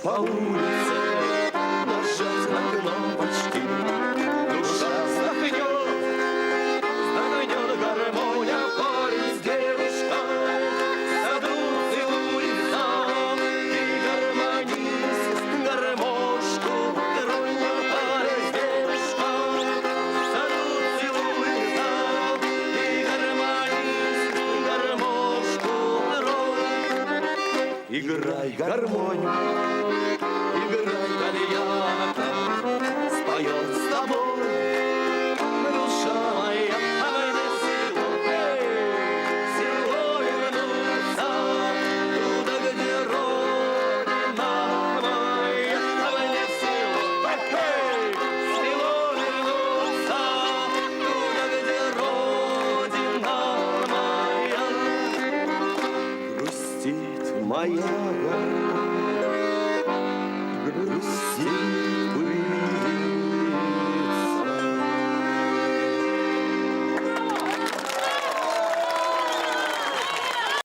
по улице, нажать на кнопочки, душа вздохнет гармония, парень с девушкой, в саду целуется, и гармонист гармошку тронет, парень с девушкой, в саду целуется, и гармонист гармошку тронет. Играй гармонию, играй кальянка, споет с тобой душа моя, а мне село вернуться туда, где родина моя, а мне село вернуться туда, где родина моя. Грустит моя голова,